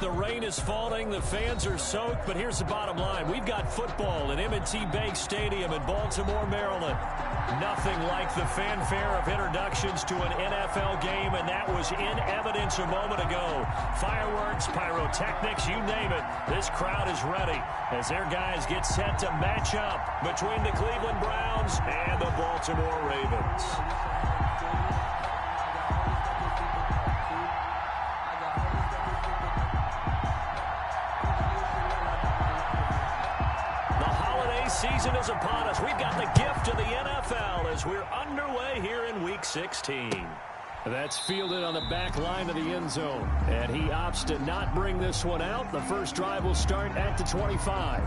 The rain is falling, the fans are soaked, but here's the bottom line. We've got football at M&T Bank Stadium in Baltimore, Maryland. Nothing like the fanfare of introductions to an NFL game, and that was in evidence a moment ago. Fireworks, pyrotechnics, you name it. This crowd is ready as their guys get set to match up between the Cleveland Browns and the Baltimore Ravens. Season is upon us. We've got the gift of the NFL as we're underway here in Week 16. That's fielded on the back line of the end zone. And he opts to not bring this one out. The first drive will start at the 25.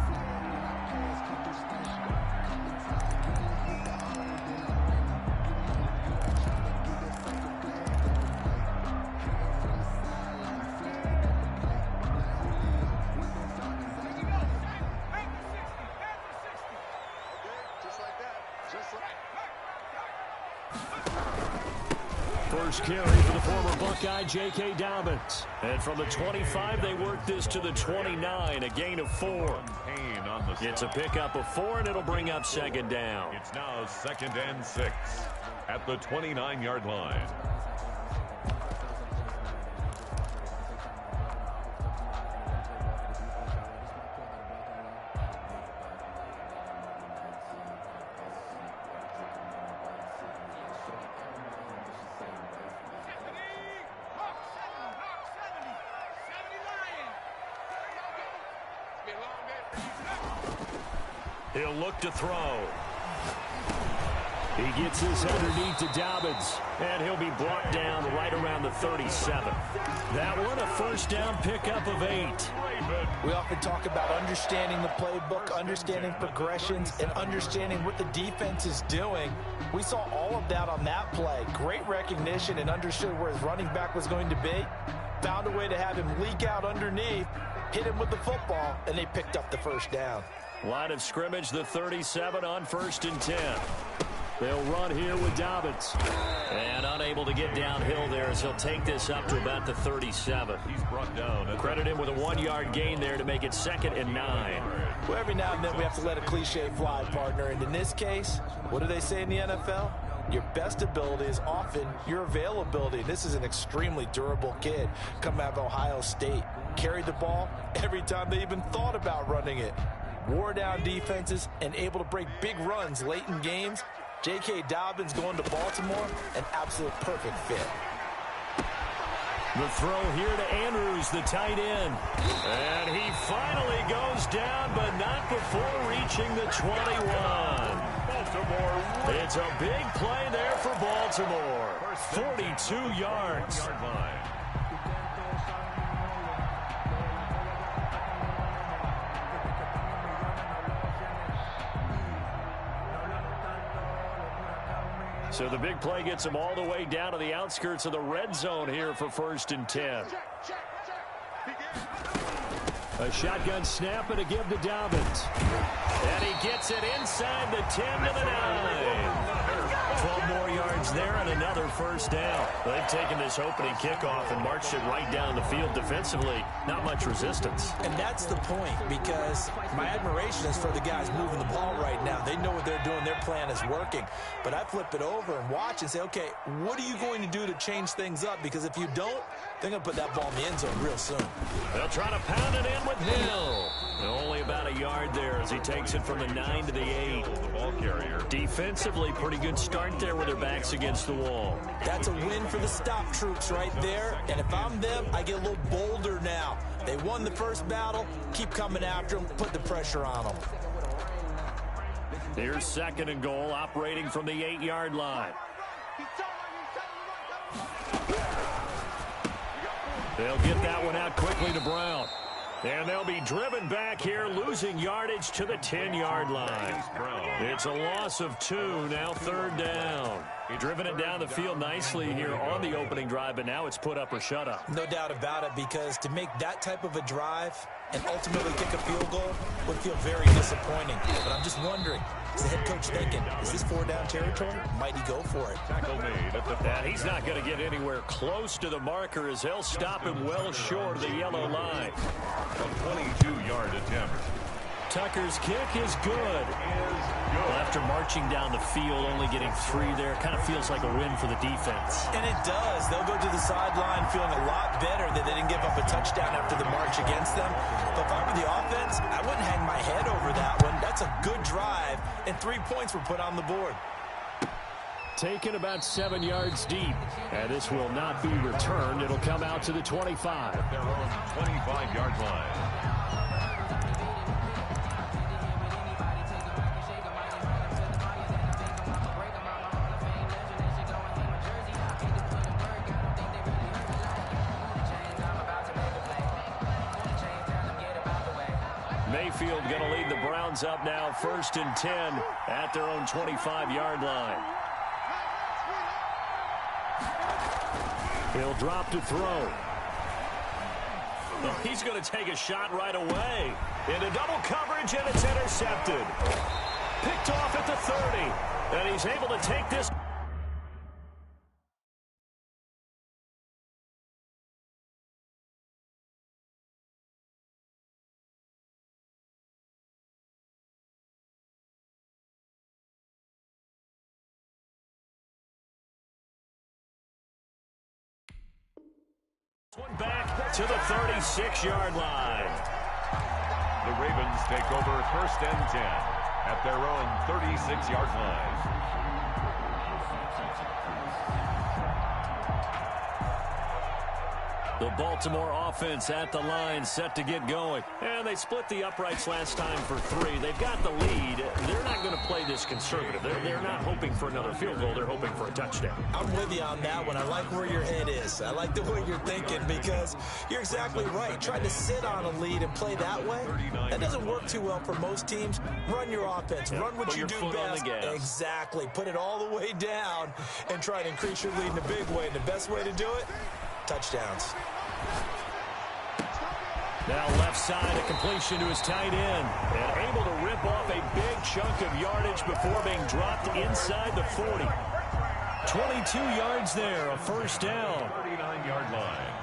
First carry for the former Buckeye, J.K. Dobbins. And from the 25, they work this to the 29, a gain of 4. It's a pickup of 4, and it'll bring up second down. It's now 2nd and 6 at the 29-yard line. He'll look to throw. He gets this underneath to Dobbins, and he'll be brought down right around the 37. That one, a first down pickup of 8. We often talk about understanding the playbook, understanding progressions, and understanding what the defense is doing. We saw all of that on that play. Great recognition and understood where his running back was going to be. Found a way to have him leak out underneath, hit him with the football, and they picked up the first down. Line of scrimmage, the 37 on 1st and 10. They'll run here with Dobbins. And unable to get downhill there as he'll take this up to about the 37. He's brought down. Credit him with a 1-yard gain there to make it 2nd and 9. Well, every now and then we have to let a cliche fly, partner. And in this case, what do they say in the NFL? Your best ability is often your availability. This is an extremely durable kid coming out of Ohio State. Carried the ball every time they even thought about running it. Wore down defenses and able to break big runs late in games. J.K. Dobbins going to Baltimore, an absolute perfect fit. The throw here to Andrews, the tight end. And he finally goes down, but not before reaching the 21. Baltimore. It's a big play there for Baltimore. 42 yards. So the big play gets him all the way down to the outskirts of the red zone here for 1st and 10. A shotgun snap and a give to Dobbins. And he gets it inside the 10 to the 9. 12 more yards there and another first down. They've taken this opening kickoff and marched it right down the field defensively. Not much resistance. And that's the point, because my admiration is for the guys moving the ball right now. They know what they're doing. Their plan is working. But I flip it over and watch and say, okay, what are you going to do to change things up? Because if you don't, they're going to put that ball in the end zone real soon. They'll try to pound it in with Hill. Only about a yard there as he takes it from the 9 to the 8. The ball carrier. Defensively, pretty good start there with their backs against the wall. That's a win for the stop troops right there. And if I'm them, I get a little bolder now. They won the first battle. Keep coming after them. Put the pressure on them. Here's 2nd and goal, operating from the 8-yard line. They'll get that one out quickly to Brown. And they'll be driven back here, losing yardage to the 10-yard line. It's a loss of 2, now 3rd down. Driven it down the field nicely here on the opening drive, but now it's put up or shut up. No doubt about it, because to make that type of a drive and ultimately kick a field goal would feel very disappointing. But I'm just wondering, Is the head coach thinking, is this 4-down territory? Might he go for it? Tackle made at the 5. And he's not going to get anywhere close to the marker as they'll stop him well short of the yellow line. A 22-yard attempt. Tucker's kick is good. Well, after marching down the field, only getting 3 there, kind of feels like a win for the defense. And it does. They'll go to the sideline feeling a lot better that they didn't give up a touchdown after the march against them. But if I were the offense, I wouldn't hang my head over that one. That's a good drive, and 3 points were put on the board. Taken about 7 yards deep, and this will not be returned. It'll come out to the 25. Their own 25-yard line. Mayfield going to lead the Browns up now, 1st and 10 at their own 25-yard line. He'll drop to throw. Oh, he's going to take a shot right away. Into double coverage, and it's intercepted. Picked off at the 30, and he's able to take this. One back to the 36-yard line. The Ravens take over 1st and 10 at their own 36-yard line. The Baltimore offense at the line, set to get going. And they split the uprights last time for 3. They've got the lead. They're not going to play this conservative. They're not hoping for another field goal. They're hoping for a touchdown. I'm with you on that one. I like where your head is. I like the way you're thinking because you're exactly right. Trying to sit on a lead and play that way, that doesn't work too well for most teams. Run your offense. Run what you do best. Exactly. Put it all the way down and try to increase your lead in a big way. And the best way to do it, touchdowns. Now left side, a completion to his tight end. And able to rip off a big chunk of yardage before being dropped inside the 40. 22 yards there, a 1st down. 39-yard line.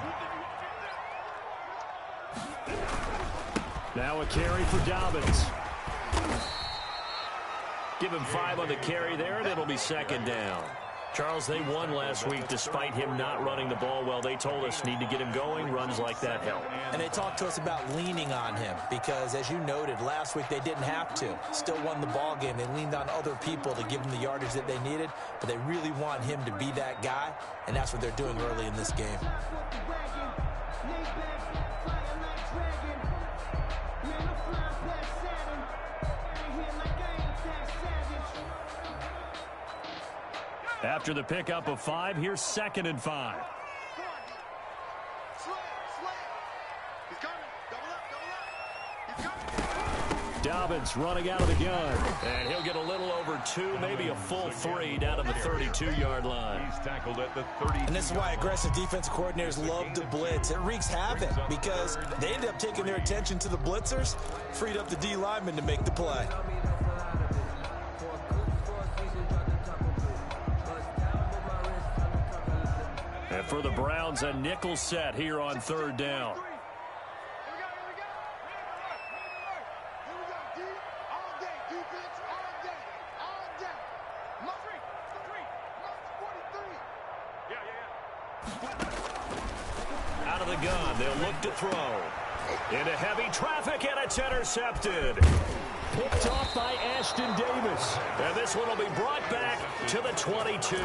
Now a carry for Dobbins. Give him 5 on the carry there, and it'll be 2nd down. Charles, they won last week despite him not running the ball well. They told us need to get him going. Runs like that help. And they talked to us about leaning on him because, as you noted, last week they didn't have to. Still won the ball game. They leaned on other people to give them the yardage that they needed, but they really want him to be that guy, and that's what they're doing early in this game. After the pickup of 5, here's 2nd and 5. Dobbins running out of the gun. And he'll get a little over 2, maybe a full 3 down to the 32-yard line. He's tackled at the 30. And this is why aggressive defensive coordinators love to blitz. It wreaks havoc because they end up taking their attention to the blitzers, freed up the D lineman to make the play. And for the Browns, a nickel set here on 3rd down. Out of the gun, they'll look to throw. Into heavy traffic, and it's intercepted. Picked off by Ashton Davis. And this one will be brought back to the 22.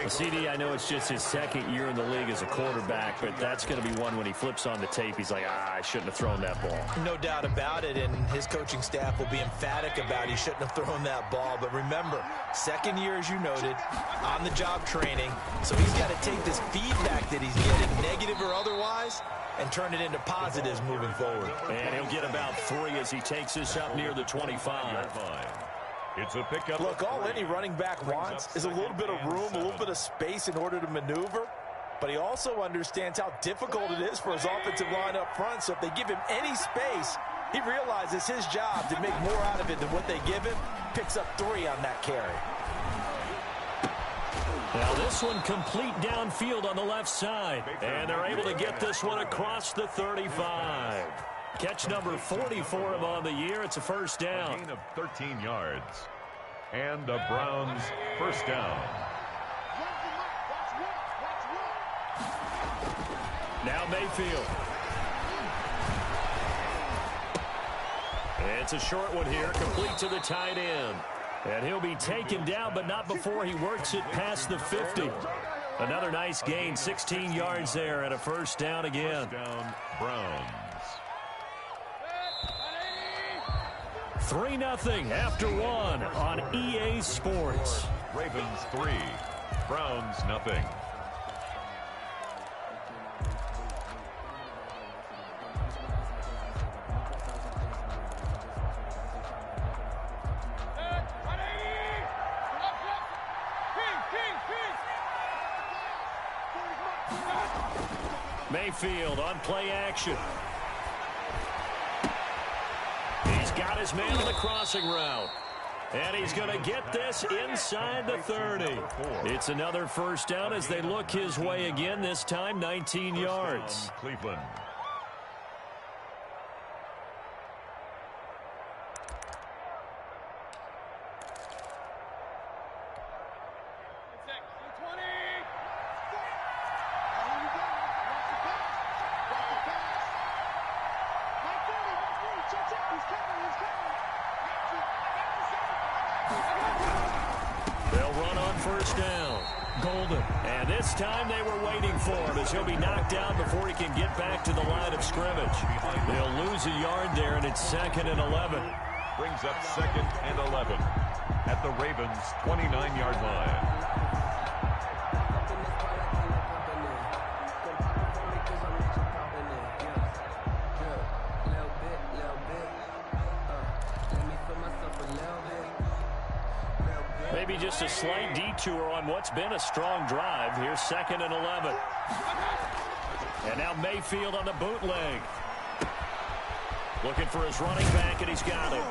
CD, I know it's just his 2nd year in the league as a quarterback, but that's going to be one when he flips on the tape. He's like, I shouldn't have thrown that ball. No doubt about it, and his coaching staff will be emphatic about he shouldn't have thrown that ball. But remember, 2nd year, as you noted, on-the-job training. So he's got to take this feedback that he's getting, negative or otherwise, and turn it into positives moving forward. And he'll get about 3 as he takes this up near the 25. It's a pickup. Look, all any running back wants is a little bit of room, a little bit of space in order to maneuver. But he also understands how difficult it is for his offensive line up front. So if they give him any space, He realizes his job to make more out of it than what they give him. Picks up 3 on that carry. Now this one complete downfield on the left side. And they're able to get this one across the 35. Catch number 40 for him on the year. It's a first down. A gain of 13 yards. And the Browns first down. Now Mayfield. It's a short one here, complete to the tight end. And he'll be taken down, but not before he works it past the 50. Another nice gain, 16 yards there, and a first down again. First down, Browns. 3-0 after 1 on EA Sports. Ravens 3, Browns nothing. Mayfield on play action. He's got his man on the crossing route. And he's going to get this inside the 30. It's another first down as they look his way again, this time 19 yards. Cleveland. They'll run on first down. Golden. And this time they were waiting for him as he'll be knocked down before he can get back to the line of scrimmage. They'll lose a yard there, and it's 2nd and 11. Brings up 2nd and 11 at the Ravens' 29-yard line. Maybe just a slight detour on what's been a strong drive. Here's 2nd and 11. And now Mayfield on the bootleg. Looking for his running back, and he's got him.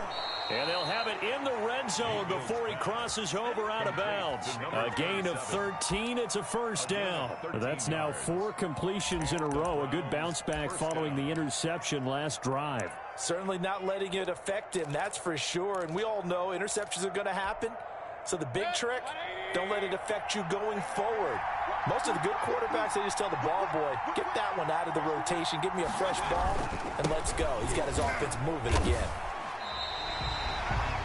And they'll have it in the red zone before he crosses over out of bounds. A gain of 13. It's a first down. That's now 4 completions in a row. A good bounce back following the interception last drive. Certainly not letting it affect him, that's for sure. And we all know interceptions are going to happen. So the big trick, don't let it affect you going forward. Most of the good quarterbacks, they just tell the ball boy, get that one out of the rotation, give me a fresh ball, and let's go. He's got his offense moving again.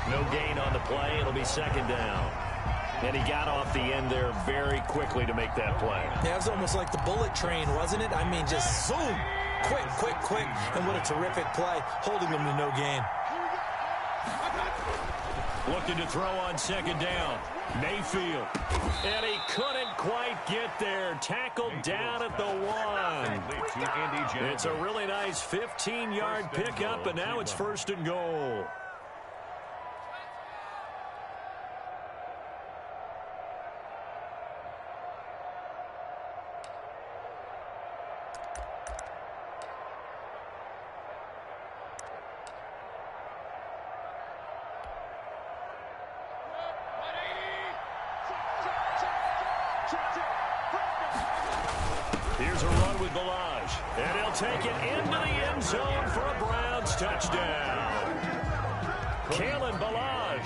No gain on the play. It'll be 2nd down. And he got off the end there very quickly to make that play. Yeah, it was almost like the bullet train, wasn't it? I mean, just zoom. Quick, quick, quick. And what a terrific play, holding them to no gain. Looking to throw on 2nd down. Mayfield. And he couldn't quite get there. Tackled down at the 1. It's a really nice 15-yard pickup, and now it's 1st and goal. Here's a run with Balaj, and he'll take it into the end zone for a Browns touchdown. Kalen Balaj,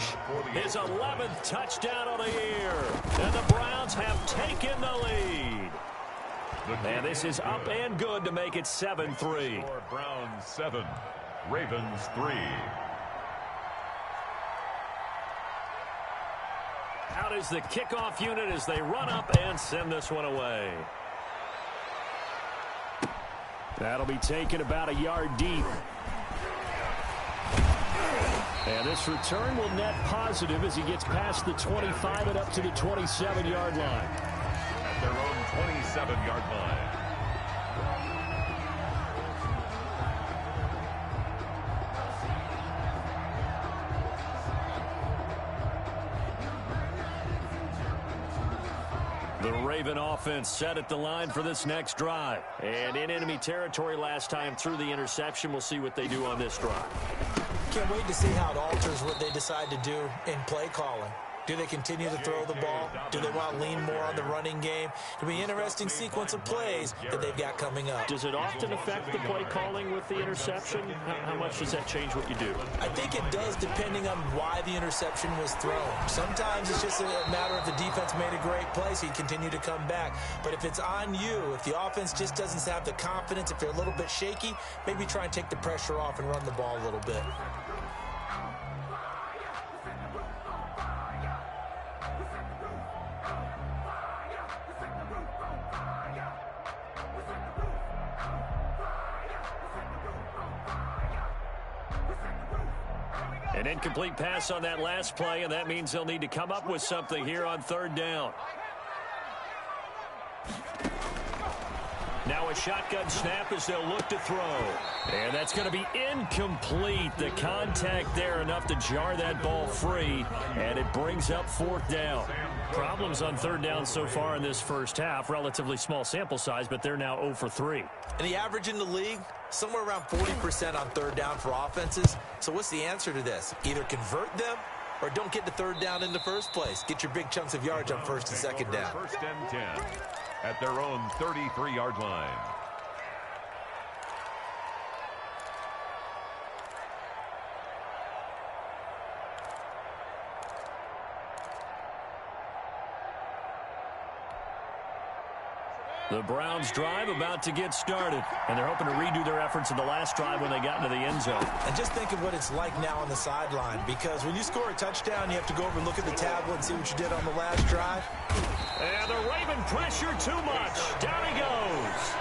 his 11th touchdown of the year, and the Browns have taken the lead. And this is up and good to make it 7-3. Browns 7, Ravens 3. Out is the kickoff unit as they run up and send this one away. That'll be taken about a yard deep. And this return will net positive as he gets past the 25 and up to the 27-yard line. At their own 27-yard line. The Raven offense set at the line for this next drive. And in enemy territory last time through the interception. We'll see what they do on this drive. Can't wait to see how it alters what they decide to do in play calling. Do they continue to throw the ball? Do they want to lean more on the running game? It'll be an interesting sequence of plays that they've got coming up. Does it often affect the play calling with the interception? How much does that change what you do? I think it does depending on why the interception was thrown. Sometimes it's just a matter of the defense made a great play, so you continue to come back. But if it's on you, if the offense just doesn't have the confidence, if they're a little bit shaky, maybe try and take the pressure off and run the ball a little bit. An incomplete pass on that last play, and that means they'll need to come up with something here on third down. Now a shotgun snap as they'll look to throw. And that's going to be incomplete. The contact there enough to jar that ball free, and it brings up fourth down. Problems on third down so far in this first half. Relatively small sample size, but they're now 0 for 3. And the average in the league, somewhere around 40% on third down for offenses. So what's the answer to this? Either convert them or don't get to third down in the first place. Get your big chunks of yards on first and second down. First and 10 at their own 33-yard line. The Browns drive about to get started, and they're hoping to redo their efforts in the last drive when they got into the end zone. And just think of what it's like now on the sideline, because when you score a touchdown, you have to go over and look at the tablet and see what you did on the last drive. And the Raven pressure too much. Down he goes.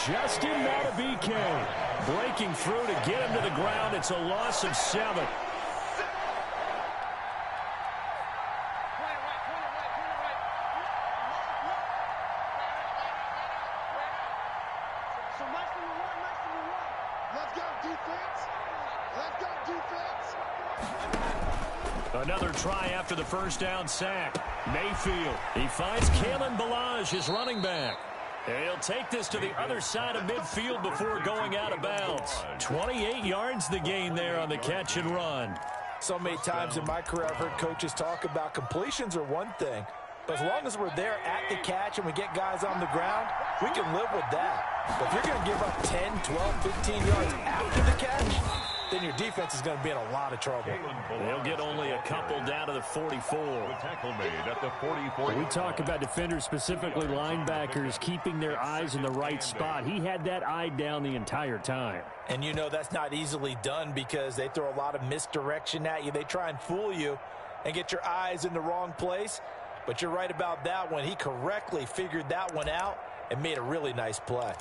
Justin Matabike breaking through to get him to the ground. It's a loss of 7. Another try after the first down sack. Mayfield. He finds Kalen Ballage, his running back. And he'll take this to the other side of midfield before going out of bounds. 28 yards the gain there on the catch and run. So many times in my career I've heard coaches talk about completions are one thing. But as long as we're there at the catch and we get guys on the ground, we can live with that. But if you're going to give up 10, 12, 15 yards after the catch, then your defense is going to be in a lot of trouble. They'll get only a couple down to the 44. The tackle made at the 44. We talk about defenders, specifically linebackers, keeping their eyes in the right spot. He had that eye down the entire time. And you know that's not easily done because they throw a lot of misdirection at you. They try and fool you and get your eyes in the wrong place. But you're right about that one. He correctly figured that one out and made a really nice play.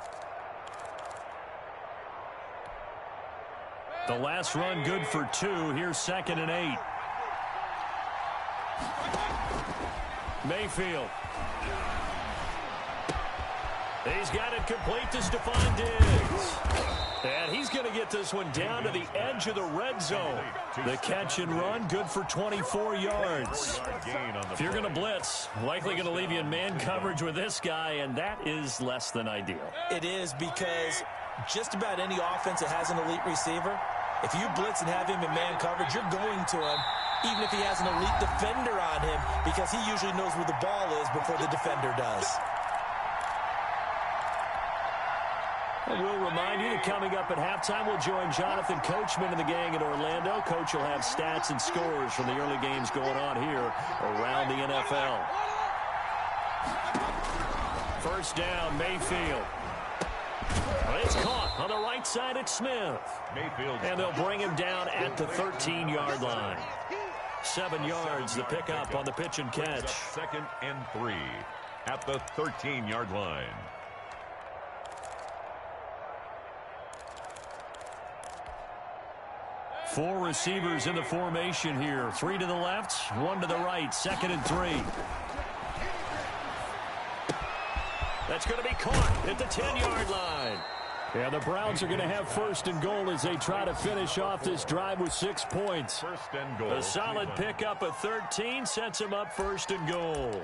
The last run good for 2. Here's 2nd and 8. Mayfield. He's got it complete to Stephon Diggs. And he's going to get this one down to the edge of the red zone. The catch and run good for 24 yards. If you're going to blitz, likely going to leave you in man coverage with this guy, and that is less than ideal. It is because just about any offense that has an elite receiver, if you blitz and have him in man coverage, you're going to him, even if he has an elite defender on him, because he usually knows where the ball is before the defender does. And we'll remind you that coming up at halftime, we'll join Jonathan Coachman and the gang in Orlando. Coach will have stats and scores from the early games going on here around the NFL. First down, Mayfield. It's caught on the right side at Smith. Mayfield. And they'll bring him down at the 13-yard line. 7 yards, the pickup on the pitch and catch. 2nd and 3 at the 13-yard line. Four receivers in the formation here. 3 to the left, 1 to the right. 2nd and 3. That's going to be caught at the 10-yard line. Yeah, the Browns are going to have 1st and goal as they try to finish off this drive with 6 points. 1st and goal. A solid pickup of 13 sets them up 1st and goal.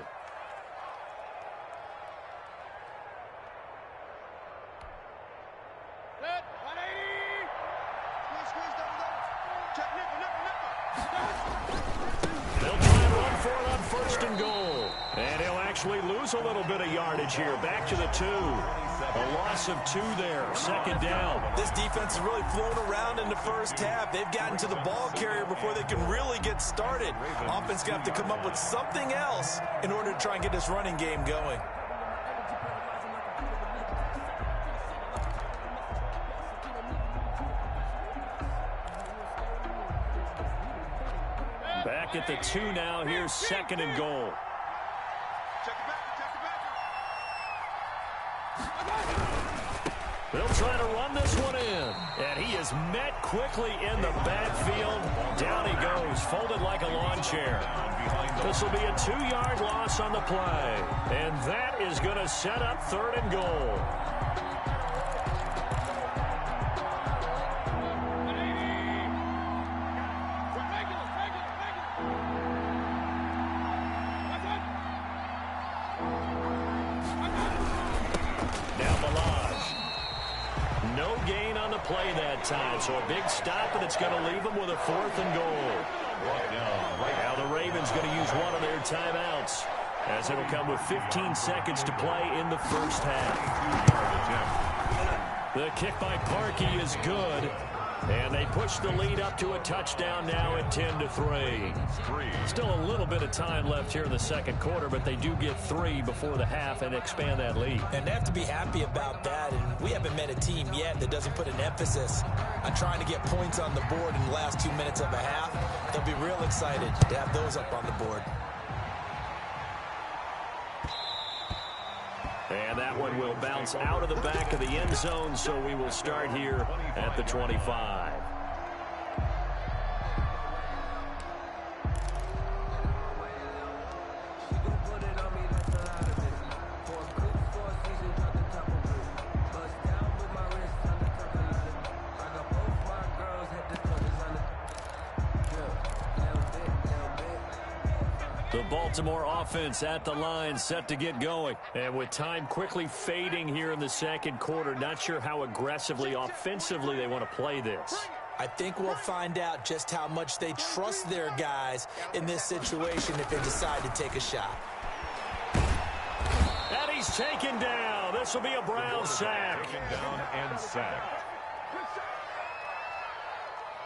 They'll try and run for it on 1st and goal. And he'll actually lose a little bit of yardage here. Back to the 2. A loss of 2 there. 2nd down. This defense has really flown around in the first half. They've gotten to the ball carrier before they can really get started. Offense going to have to come up with something else in order to try and get this running game going. Back at the 2 now. Here's 2nd and goal. They'll try to run this one in. And he is met quickly in the backfield. Down he goes, folded like a lawn chair. This will be a 2-yard loss on the play. And that is going to set up 3rd and goal. Play that time, so a big stop, and it's going to leave them with a 4th and goal. Now the Ravens going to use one of their timeouts, as it'll come with 15 seconds to play in the first half. The kick by Parkey is good, and they push the lead up to a touchdown now at 10-3. Still a little bit of time left here in the 2nd quarter, but they do get 3 before the half and expand that lead. And they have to be happy about that, and we haven't met a team yet that doesn't put an emphasis on trying to get points on the board in the last 2 minutes of a half. They'll be real excited to have those up on the board. And that one will bounce out of the back of the end zone, so we will start here at the 25. The Baltimore offense at the line, set to get going. And with time quickly fading here in the 2nd quarter, not sure how aggressively, offensively they want to play this. I think we'll find out just how much they trust their guys in this situation if they decide to take a shot. And he's taken down. This will be a Brown sack. Taken down and sacked.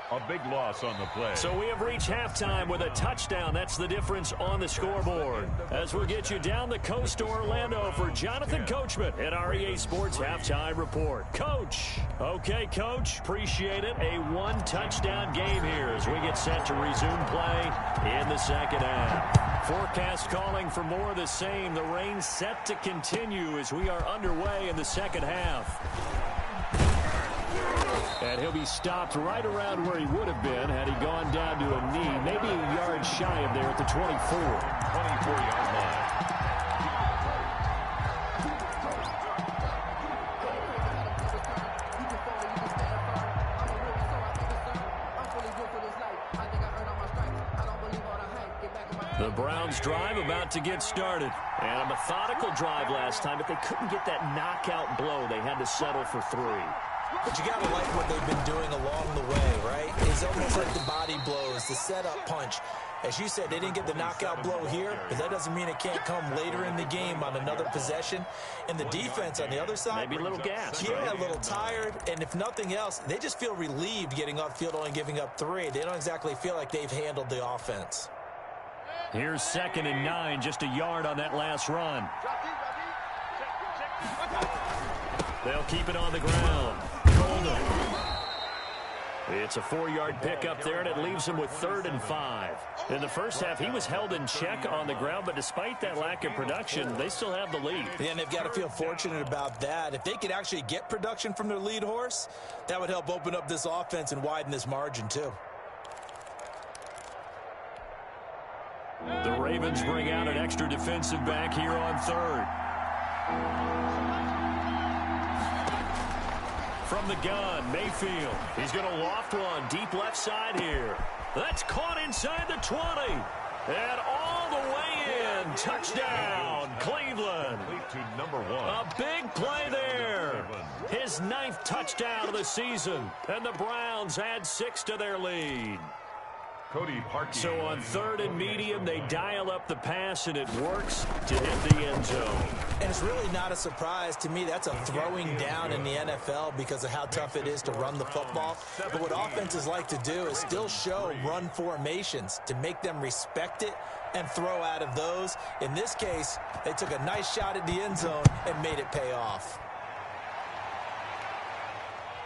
A big loss on the play. So we have reached halftime with a touchdown. That's the difference on the scoreboard. As we'll get you down the coast to Orlando for Jonathan Coachman at REA Sports Halftime Report. Coach. Okay, Coach. Appreciate it. A 1-touchdown game here as we get set to resume play in the 2nd half. Forecast calling for more of the same. The rain set to continue as we are underway in the 2nd half. And he'll be stopped right around where he would have been had he gone down to a knee, maybe a yard shy of there at the 24. 24-yard line. The Browns drive about to get started. And a methodical drive last time, but they couldn't get that knockout blow. They had to settle for 3. But you got to like what they've been doing along the way, right? It's almost like the body blows, the setup punch. As you said, they didn't get the knockout blow here, but that doesn't mean it can't come later in the game on another possession. And the defense on the other side, maybe a little gas. Yeah, right? A little tired. And if nothing else, they just feel relieved getting off field, only giving up 3. They don't exactly feel like they've handled the offense. Here's 2nd and 9, just a yard on that last run. They'll keep it on the ground. Golden. It's a 4-yard pickup there, and it leaves him with 3rd and 5. In the first half, he was held in check on the ground, but despite that lack of production, they still have the lead. Yeah, and they've got to feel fortunate about that. If they could actually get production from their lead horse, that would help open up this offense and widen this margin, too. The Ravens bring out an extra defensive back here on 3rd. From the gun, Mayfield. He's going to loft one deep left side here. That's caught inside the 20. And all the way in run. Touchdown, Cleveland. To number 1. A big play there. His 9th touchdown of the season. And the Browns add 6 to their lead. So on 3rd and medium, they dial up the pass, and it works to hit the end zone. And it's really not a surprise to me. That's a throwing down in the NFL because of how tough it is to run the football. But what offenses like to do is still show run formations to make them respect it and throw out of those. In this case, they took a nice shot at the end zone and made it pay off.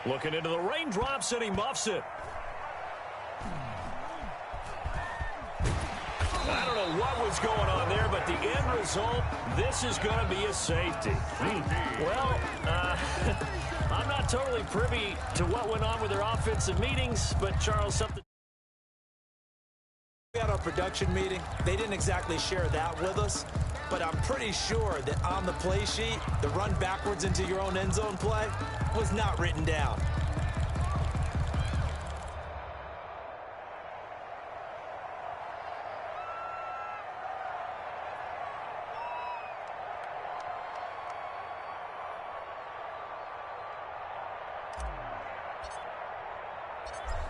Looking into the raindrops, and he muffs it. I don't know what was going on there, but the end result, this is going to be a safety. Well, I'm not totally privy to what went on with their offensive meetings, but Charles, something. We had our production meeting. They didn't exactly share that with us, but I'm pretty sure that on the play sheet, the run backwards into your own end zone play was not written down.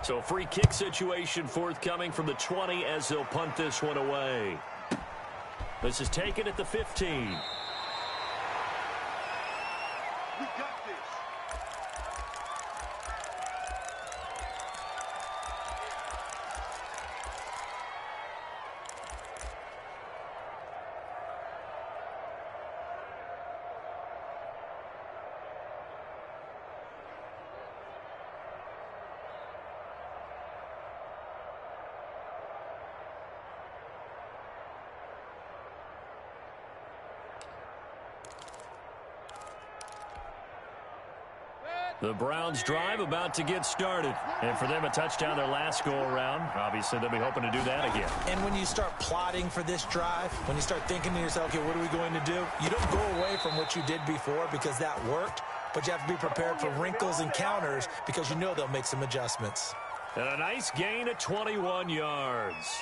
So free kick situation forthcoming from the 20 as they'll punt this one away. This is taken at the 15. We got this. The Browns drive about to get started. And for them, a touchdown their last go-around. Obviously, they'll be hoping to do that again. And when you start plotting for this drive, when you start thinking to yourself, okay, what are we going to do? You don't go away from what you did before because that worked, but you have to be prepared for wrinkles and counters because you know they'll make some adjustments. And a nice gain of 21 yards.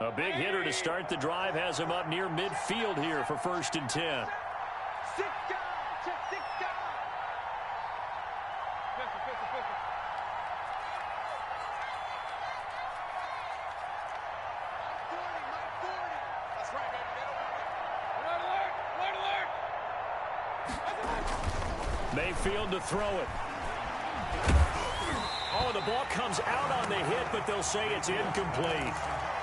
A big hitter to start the drive has him up near midfield here for 1st and 10. 6 guys. Check 6 guys. Pistol. My 40. That's right, baby. Alert. Mayfield to throw it. Oh, the ball comes out on the hit, but they'll say it's incomplete.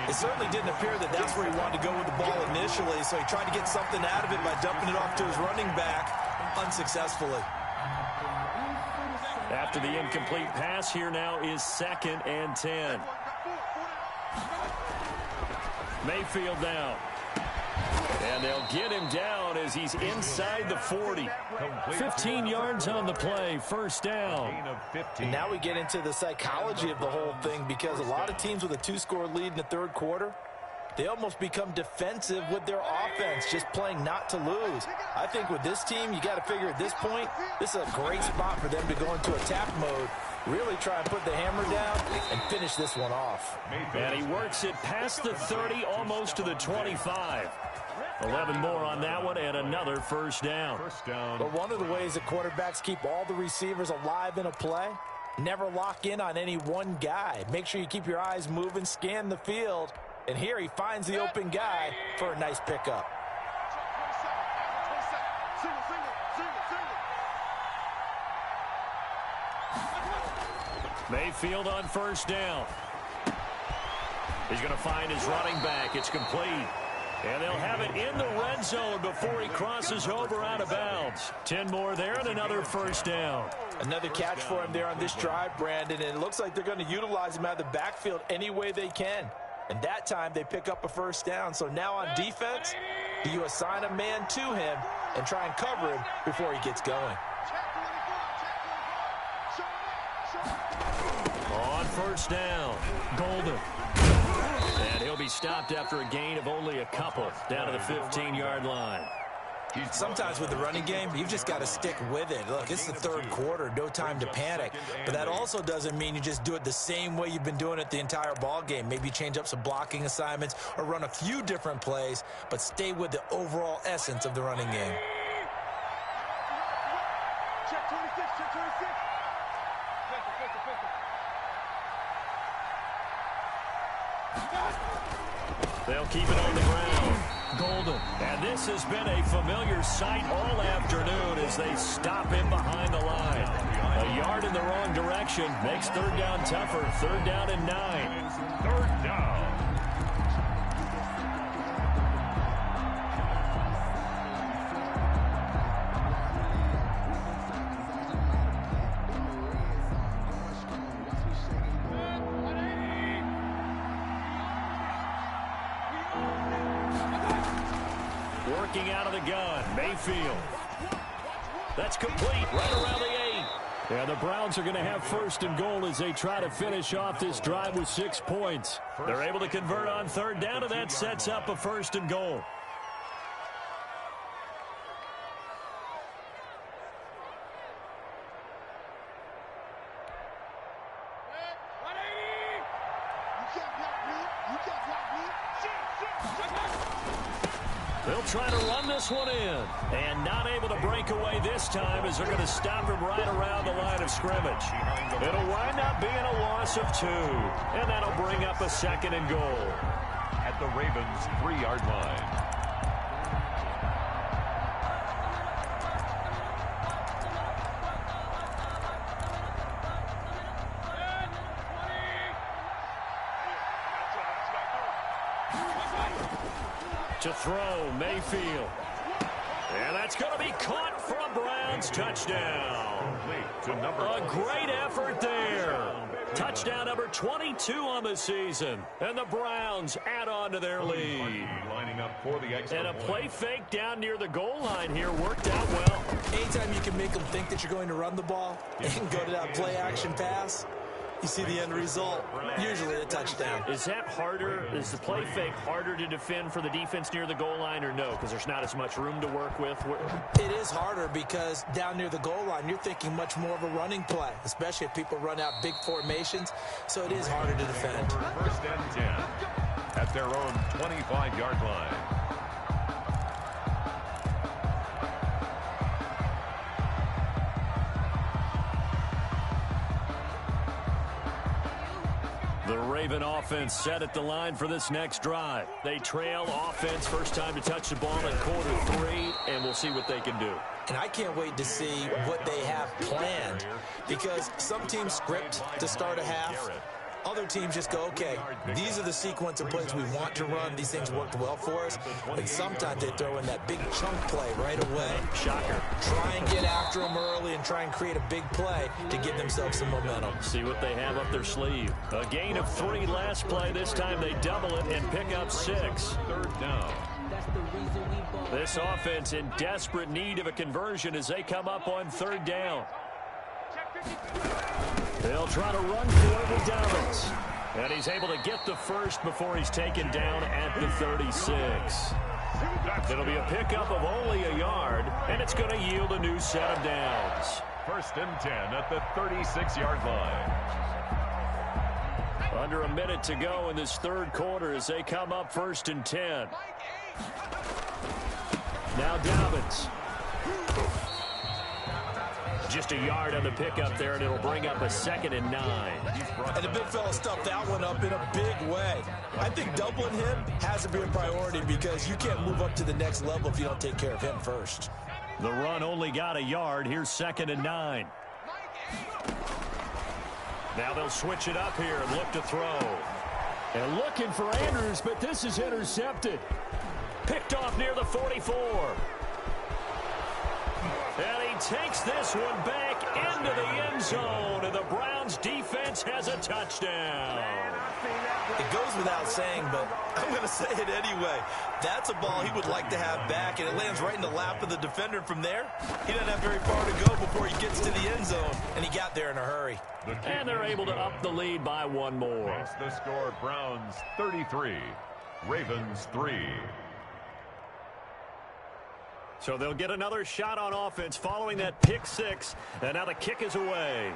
It certainly didn't appear that that's where he wanted to go with the ball initially, so he tried to get something out of it by dumping it off to his running back unsuccessfully. After the incomplete pass, here now is 2nd and 10. Mayfield down. And they'll get him down as he's inside the 40. 15 yards on the play, 1st down. And now we get into the psychology of the whole thing because a lot of teams with a 2-score lead in the 3rd quarter, they almost become defensive with their offense, just playing not to lose. I think with this team, you got to figure at this point, this is a great spot for them to go into attack mode, really try and put the hammer down and finish this one off. And he works it past the 30, almost to the 25. 11 more on that one, and another 1st down. But one of the ways that quarterbacks keep all the receivers alive in a play, never lock in on any one guy. Make sure you keep your eyes moving, scan the field, and here he finds the open guy for a nice pickup. Mayfield on 1st down. He's going to find his running back. It's complete. And they'll have it in the red zone before he crosses over out of bounds. 10 more there and another 1st down. Another catch for him there on this drive, Brandon, and it looks like they're going to utilize him out of the backfield any way they can. And that time they pick up a 1st down. So now on defense, do you assign a man to him and try and cover him before he gets going? On 1st down, Golden. And he'll be stopped after a gain of only a couple, down to the 15-yard line. Sometimes with the running game, you've just got to stick with it. Look, it's the third quarter, no time to panic. But that also doesn't mean you just do it the same way you've been doing it the entire ball game. Maybe change up some blocking assignments or run a few different plays, but stay with the overall essence of the running game. Check 26, check 26. They'll keep it on the ground. Golden. And this has been a familiar sight all afternoon as they stop him behind the line. A yard in the wrong direction makes third down tougher. Third down and 9. Third down. Working out of the gun, Mayfield. That's complete, right around the 8. Yeah, the Browns are going to have first and goal as they try to finish off this drive with 6 points. They're able to convert on third down, and that sets up a first and goal. They'll try to run this one in. And not able to break away this time as they're going to stop him right around the line of scrimmage. It'll wind up being a loss of 2. And that'll bring up a second and goal. At the Ravens' 3-yard line. To throw, Mayfield. And that's going to be caught for a Browns touchdown. A great effort there. Touchdown number 22 on the season. And the Browns add on to their lead. Lining up for the extra and a play fake down near the goal line here worked out well. Anytime you can make them think that you're going to run the ball and go to that play action pass, you see the end result, usually a touchdown. Is that harder? Is the play fake harder to defend for the defense near the goal line or no? Because there's not as much room to work with? It is harder because down near the goal line, you're thinking much more of a running play, especially if people run out big formations. So it is harder to defend. First and 10 at their own 25-yard line. The Raven offense set at the line for this next drive. They trail offense, first time to touch the ball in quarter 3, and we'll see what they can do. And I can't wait to see what they have planned, because some teams script to start a half. Other teams just go, okay, these are the sequence of plays we want to run. These things worked well for us. And sometimes they throw in that big chunk play right away. Shocker. Try and get after them early and try and create a big play to give themselves some momentum. See what they have up their sleeve. A gain of 3 last play. This time they double it and pick up 6. Third down. This offense in desperate need of a conversion as they come up on third down. They'll try to run for it with Dobbins. And he's able to get the first before he's taken down at the 36. It'll be a pickup of only a yard, and it's going to yield a new set of downs. First and 10 at the 36-yard line. Under a minute to go in this third quarter as they come up first and 10. Now Dobbins. Just a yard on the pickup there, and it'll bring up a second and 9. And the big fella stuffed that one up in a big way. I think doubling him has to be a priority because you can't move up to the next level if you don't take care of him first. The run only got a yard. Here's second and 9. Now they'll switch it up here and look to throw. And looking for Andrews, but this is intercepted. Picked off near the 44. And he takes this one back into the end zone, and the Browns defense has a touchdown. It goes without saying, but I'm going to say it anyway. That's a ball he would like to have back, and it lands right in the lap of the defender. From there, he doesn't have very far to go before he gets to the end zone, and he got there in a hurry. And they're able to up the lead by 1 more. Makes the score Browns 33, Ravens 3. So they'll get another shot on offense following that pick six. And now the kick is away.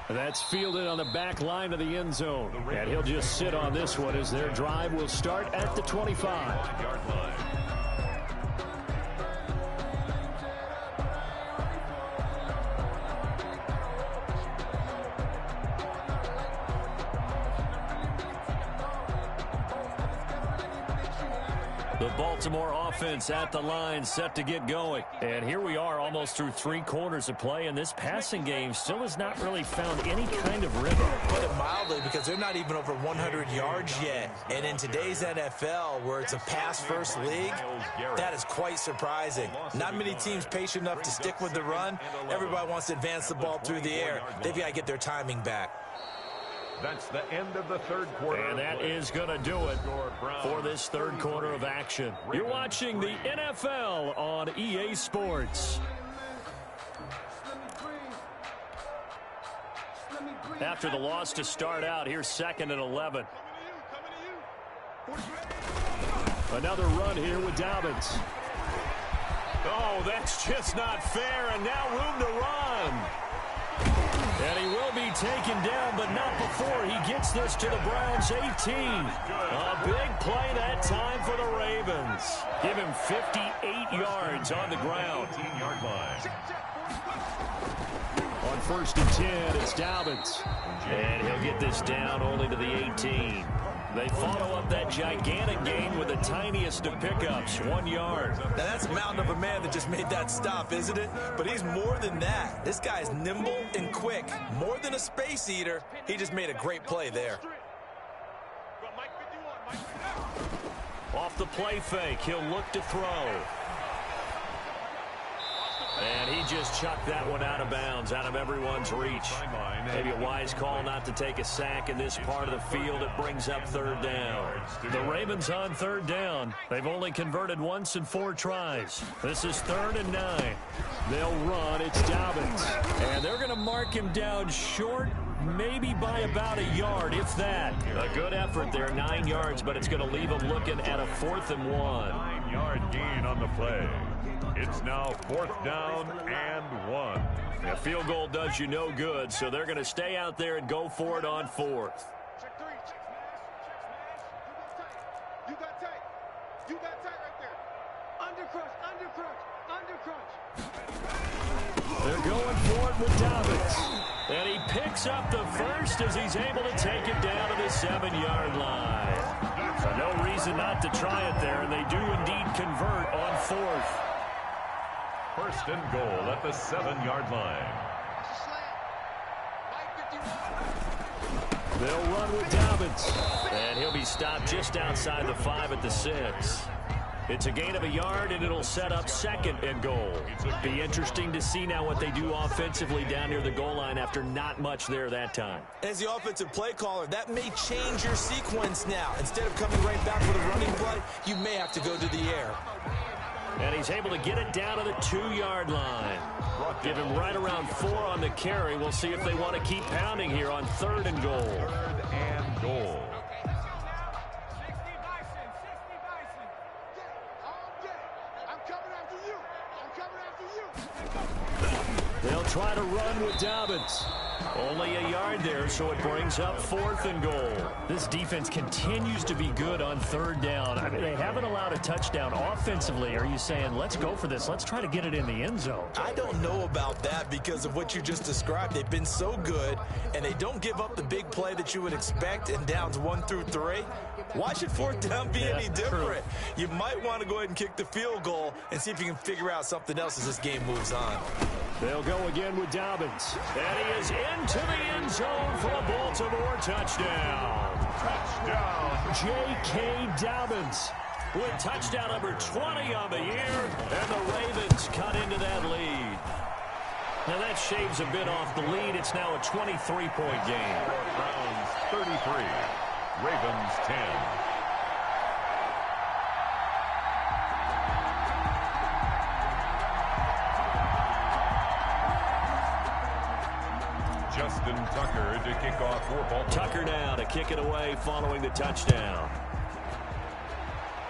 That's fielded on the back line of the end zone. And he'll just sit on this one as their drive will start at the 25-yard line. The Baltimore offense at the line, set to get going. And here we are almost through 3 quarters of play, and this passing game still has not really found any kind of rhythm. Put it mildly, because they're not even over 100 yards yet. And in today's NFL, where it's a pass-first league, that is quite surprising. Not many teams patient enough to stick with the run. Everybody wants to advance the ball through the air. They've got to get their timing back. That's the end of the third quarter. And that is going to do it for this third quarter of action. You're watching the NFL on EA Sports. After the loss to start out, here's 2nd and 11. Another run here with Dobbins. Oh, that's just not fair, and now room to run. And he will be taken down, but not before he gets this to the Browns' 18. A big play that time for the Ravens. Give him 58 yards on the ground. 18-yard line. On 1st and 10, it's Dobbins. And he'll get this down only to the 18. They follow up that gigantic gain with the tiniest of pickups, 1 yard. Now that's a mountain of a man that just made that stop, isn't it? But he's more than that. This guy's nimble and quick. More than a space eater, he just made a great play there. Off the play fake, he'll look to throw. And he just chucked that one out of bounds, out of everyone's reach. Maybe a wise call not to take a sack in this part of the field. It brings up 3rd down. The Ravens on 3rd down. They've only converted once in 4 tries. This is 3rd and 9. They'll run. It's Dobbins. And they're going to mark him down short, maybe by about a yard, if that. A good effort there, 9 yards, but it's going to leave him looking at a 4th and 1. 9-yard gain on the play. It's now 4th down and 1. A field goal does you no good, so they're going to stay out there and go for it on 4th. Check 3, check smash. You got tight. You got tight right there. Under crunch. They're going for it with Dobbins. And he picks up the first as he's able to take it down to the 7-yard line. So no reason not to try it there, and they do indeed convert on 4th. 1st and goal at the 7-yard line. They'll run with Dobbins. And he'll be stopped just outside the 5 at the 6. It's a gain of a yard, and it'll set up 2nd and goal. Be interesting to see now what they do offensively down near the goal line after not much there that time. As the offensive play caller, that may change your sequence now. Instead of coming right back with a running play, you may have to go to the air. And he's able to get it down to the 2-yard line. Give him right around 4 on the carry. We'll see if they want to keep pounding here on 3rd and goal. 3rd and goal. They'll try to run with Dobbins. Only a yard there, so it brings up 4th and goal. This defense continues to be good on 3rd down. I mean, they haven't allowed a touchdown offensively. Are you saying, let's go for this? Let's try to get it in the end zone. I don't know about that because of what you just described. They've been so good, and they don't give up the big play that you would expect in downs 1 through 3. Why should 4th down be any different? You might want to go ahead and kick the field goal and see if you can figure out something else as this game moves on. They'll go again with Dobbins. And he is into the end zone for a Baltimore touchdown. Touchdown, J.K. Dobbins with touchdown number 20 on the year. And the Ravens cut into that lead. Now that shaves a bit off the lead. It's now a 23-point game. Browns 33, Ravens 10. Justin Tucker to kick off for Baltimore. Tucker now to kick it away following the touchdown.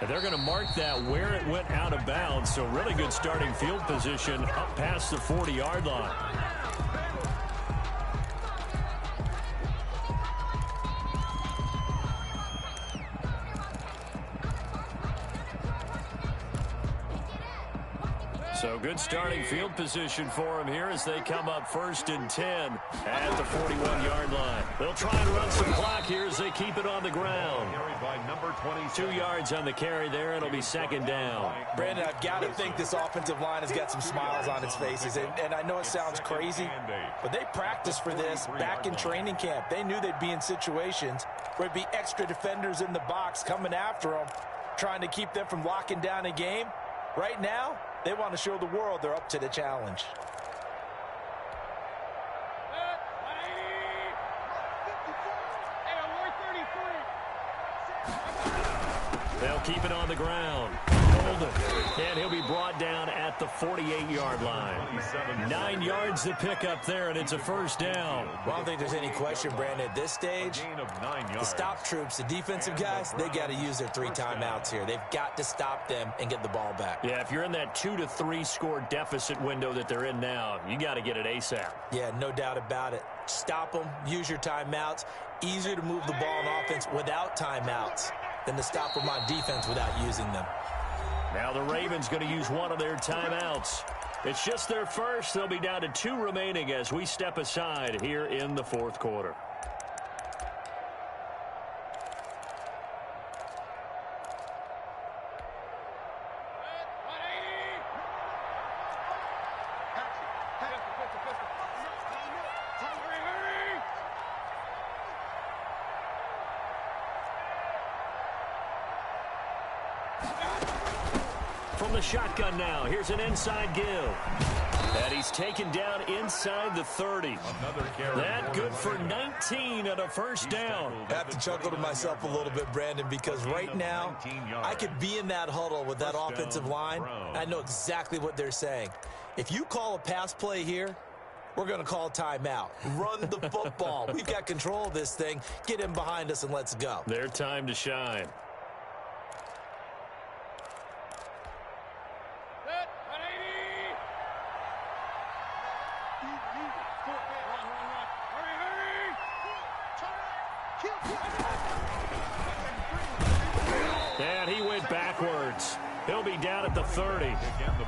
And they're going to mark that where it went out of bounds. So really good starting field position up past the 40-yard line. So good starting field position for them here as they come up 1st and 10 at the 41-yard line. They'll try and run some clock here as they keep it on the ground. 2 yards on the carry there. It'll be 2nd down. Brandon, I've got to think this offensive line has got some smiles on its faces. And I know it sounds crazy, but they practiced for this back in training camp. They knew they'd be in situations where there'd be extra defenders in the box coming after them, trying to keep them from locking down a game. Right now, they want to show the world they're up to the challenge. They'll keep it on the ground. Hold it. And he'll be brought down at the 48-yard line. 9 yards to pick up there, and it's a 1st down. Well, I don't think there's any question, Brandon. At this stage, the stop troops, the defensive guys, they got to use their 3 timeouts here. They've got to stop them and get the ball back. Yeah, if you're in that 2 to 3 score deficit window that they're in now, you got to get it ASAP. Yeah, no doubt about it. Stop them, use your timeouts. Easier to move the ball on offense without timeouts than to stop them on defense without using them. Now the Ravens going to use one of their timeouts. It's just their first. They'll be down to 2 remaining as we step aside here in the 4th quarter. From the shotgun now, here's an inside give. And he's taken down inside the 30. That good for 19 and a 1st down. I have to chuckle to myself a little bit, Brandon, because right now I could be in that huddle with that offensive line. I know exactly what they're saying. If you call a pass play here, we're going to call timeout. Run the football. We've got control of this thing. Get in behind us and let's go. Their time to shine. And he went backwards. He'll be down at the 30.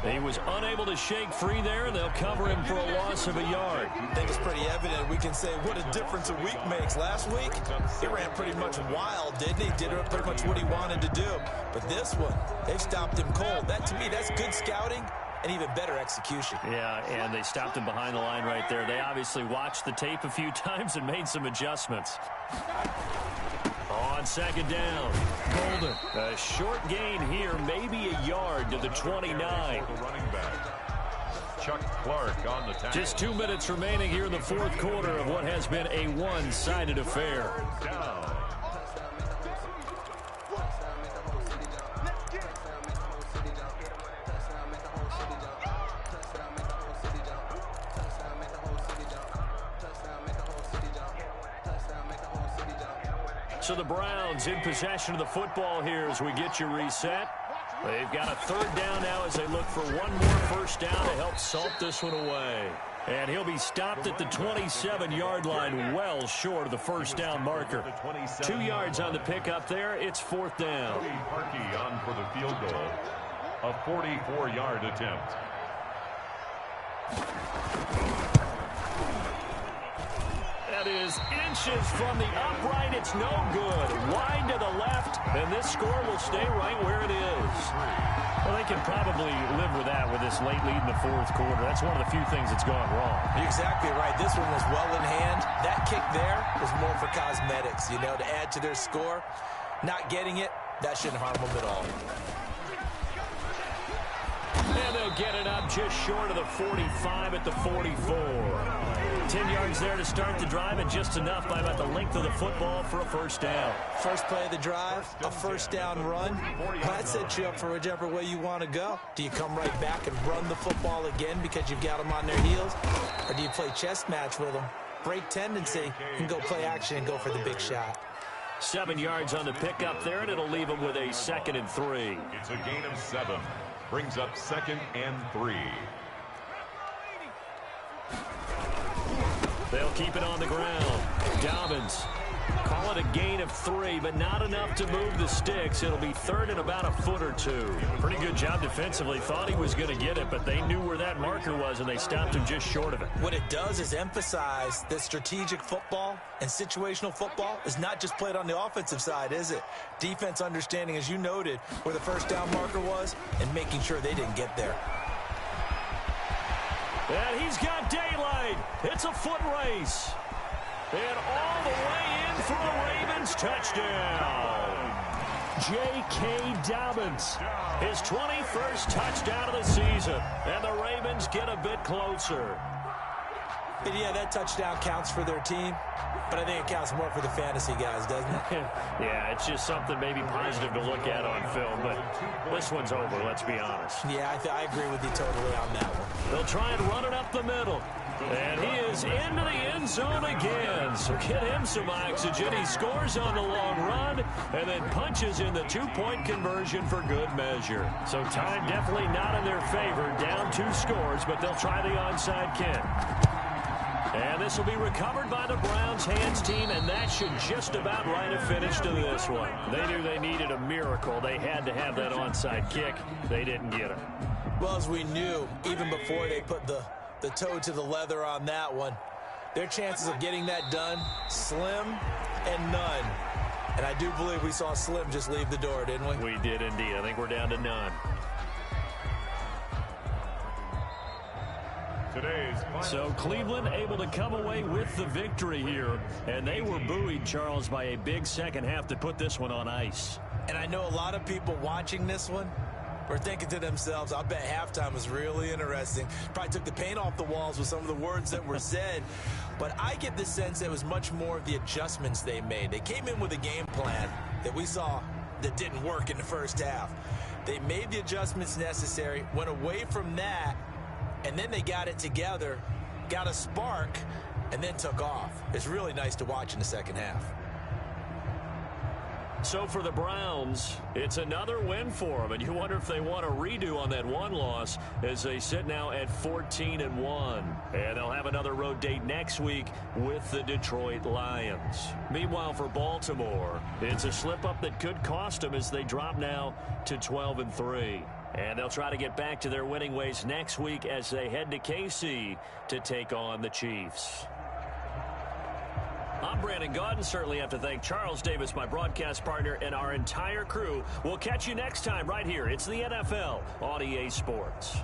He was unable to shake free there, and they'll cover him for a loss of a yard. I think it's pretty evident. We can say what a difference a week makes. Last week, he ran pretty much wild, didn't he? Did pretty much what he wanted to do. But this one, they've stopped him cold. That, to me, that's good scouting and even better execution. Yeah, and they stopped him behind the line right there. They obviously watched the tape a few times and made some adjustments. On 2nd down, Golden. A short gain here, maybe a yard to the 29. The running back, Chuck Clark on the tackle. Just 2 minutes remaining here in the 4th quarter of what has been a one-sided affair. Down. So the Browns in possession of the football here as we get you reset. They've got a 3rd down now as they look for one more 1st down to help salt this one away. And he'll be stopped at the 27-yard line, well short of the 1st down marker. 2 yards on the pickup there. It's 4th down. Parkey on for the field goal. A 44-yard attempt. That is inches from the upright. It's no good. Wide to the left, and this score will stay right where it is. Well, they can probably live with that with this late lead in the 4th quarter. That's one of the few things that's gone wrong. You're exactly right. This one was well in hand. That kick there was more for cosmetics, you know, to add to their score. Not getting it, that shouldn't harm them at all. And they'll get it up just short of the 45 at the 44. 10 yards there to start the drive, and just enough by about the length of the football for a 1st down. First play of the drive, a 1st down run. That sets you up for whichever way you want to go. Do you come right back and run the football again because you've got them on their heels? Or do you play chess match with them, break tendency, and go play action and go for the big shot? 7 yards on the pickup there, and it'll leave them with a 2nd and 3. It's a gain of 7. Brings up 2nd and 3. They'll keep it on the ground. Dobbins. Call it a gain of 3, but not enough to move the sticks. It'll be 3rd and about a foot or 2. Pretty good job defensively. Thought he was going to get it, but they knew where that marker was, and they stopped him just short of it. What it does is emphasize that strategic football and situational football is not just played on the offensive side, is it? Defense understanding, as you noted, where the first down marker was and making sure they didn't get there. And he's got daylight. It's a foot race. And all the way in for a Ravens touchdown. J.K. Dobbins, his 21st touchdown of the season. And the Ravens get a bit closer. And yeah, that touchdown counts for their team, but I think it counts more for the fantasy guys, doesn't it? Yeah, it's just something maybe positive to look at on film, but this one's over, let's be honest. Yeah, I agree with you totally on that one. They'll try and run it up the middle. And he is into the end zone again. So get him some oxygen. He scores on the long run and then punches in the 2-point conversion for good measure. So time definitely not in their favor. Down 2 scores, but they'll try the onside kick. And this will be recovered by the Browns hands team, and that should just about write a finish to this one. They knew they needed a miracle. They had to have that onside kick. They didn't get it. Well, as we knew, even before they put the toe to the leather on that one, their chances of getting that done, slim and none. And I do believe we saw Slim just leave the door, didn't we? We did indeed. I think we're down to none. So Cleveland able to come away with the victory here, and they were buoyed, Charles, by a big second half to put this one on ice. And I know a lot of people watching this one were thinking to themselves, I bet halftime was really interesting. Probably took the paint off the walls with some of the words that were said. But I get the sense that it was much more of the adjustments they made. They came in with a game plan that we saw that didn't work in the first half. They made the adjustments necessary, went away from that, and then they got it together, got a spark, and then took off. It's really nice to watch in the second half. So for the Browns, it's another win for them, and you wonder if they want a redo on that one loss as they sit now at 14-1. And they'll have another road date next week with the Detroit Lions. Meanwhile, for Baltimore, it's a slip-up that could cost them as they drop now to 12-3. And they'll try to get back to their winning ways next week as they head to KC to take on the Chiefs. I'm Brandon Gaudin. Certainly have to thank Charles Davis, my broadcast partner, and our entire crew. We'll catch you next time right here. It's the NFL on EA Sports.